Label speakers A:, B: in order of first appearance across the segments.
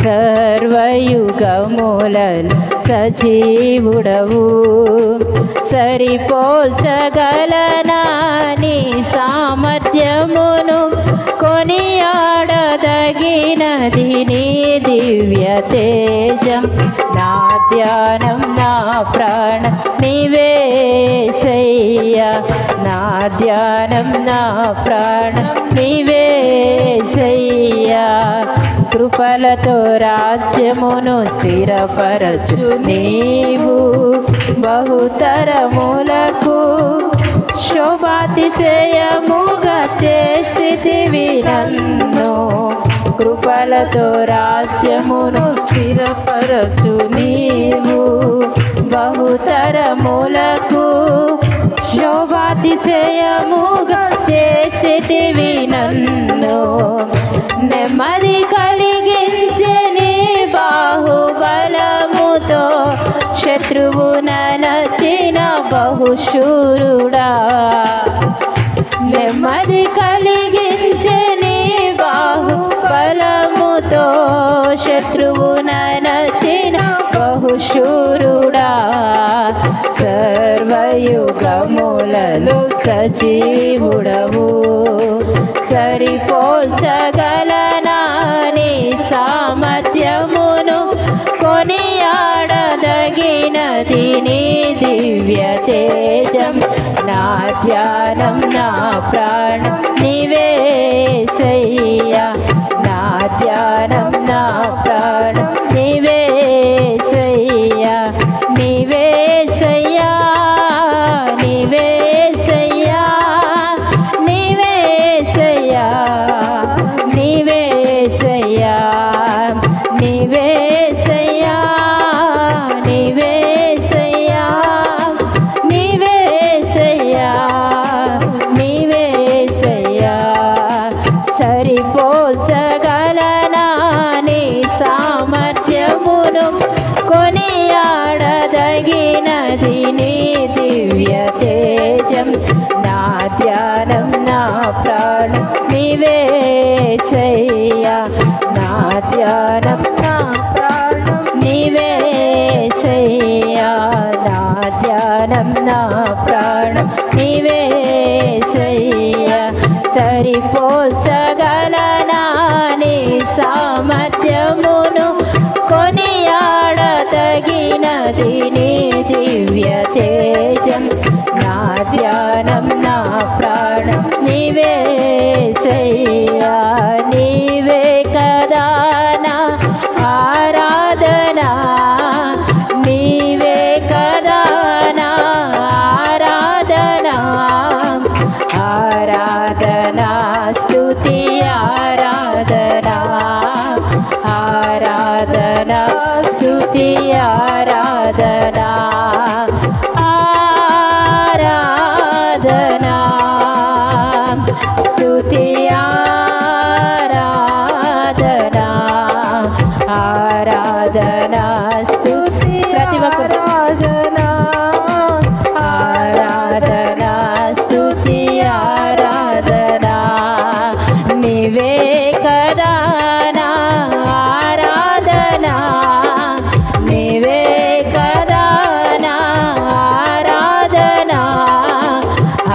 A: సర్వయుగములలో సజీవుడవు. సరిపోల్చగలనా నీ సామర్థ్యమును, కొనియాడదగినది నీ దివ్య తేజం. నా ధ్యానం నా ప్రాణం నీవేసయ్యా, నా ధ్యానం నా ప్రాణం నీవేసయ్యా. కృపలతో రాజ్యమును స్థిరపరచు నీవు, బహుతరములకు శోభాతిశయముగా చేసితివి నన్ను. కృపలతో రాజ్యమును స్థిరపరచు నీవు, బహుతరములకు శోభాతిశయముగా చేసితివి నన్ను. నెమ్మది కలిగించే నీ బాహుబలముతో శత్రువు నలచిన బహుశూరుడా. నెమ్మది కలిగించే నీ బాహుబలముతో శత్రువు నలచిన బహుశూరుడా. సర్వయుగములలో సజీవుడవు. సరిపోల్చగలనా నీ సామర్థ్యమును, కొనియాడదగినది నీ దివ్య తేజం. నా ధ్యానం నా ప్రాణం నీవేసయ్యా, నా ధ్యానం నా ప్రాణం నీవేసయ్యా. నీవేసయ్యా నీవేసయ్యా నీవేసయ్యా నీవేసయ్యా నీవేసయ్యా నీవేసయ్యా నీవేసయ్యా నీవేసయ్యా. సరిపోల్చగలనా నీ సామర్థ్యమును, కొనియాడదగినది నీ దివ్య తేజం. నా ధ్యానం నా ప్రాణం నీవేసయ్యా, నా ధ్యానం నా ప్రాణం నీవేసయ్యా, నా ధ్యానం నా ప్రాణం నీవేసయ్యా. సరిపోల్చగలనా నీ సామర్థ్యమును, కొనియాడదగినది నీ దివ్య తేజం. నా ధ్యానం నా ప్రాణం నీవేసయ్యా. నీవే కదా నా ఆరాధనా, నీవే కదా నా ఆరాధనా. ఆరాధనా స్తుతి ఆరాధనా, ఆరాధనా స్తుతి ఆరాధనా. ఆరాధనా స్తుతి ఆరాధనా, ఆరాధనా స్తుతి ప్రతి ఒక్కరు ఆరాధనా స్తుతి ఆరాధనా. నీవే కదా నా ఆరాధనా, నీవే కదా నా ఆరాధనా.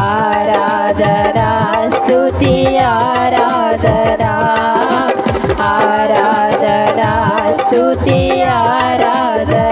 A: ఆరాధనా స్తుతి ఆరాధనా, ఆరాధనా స్తుతి ఆరాధనా.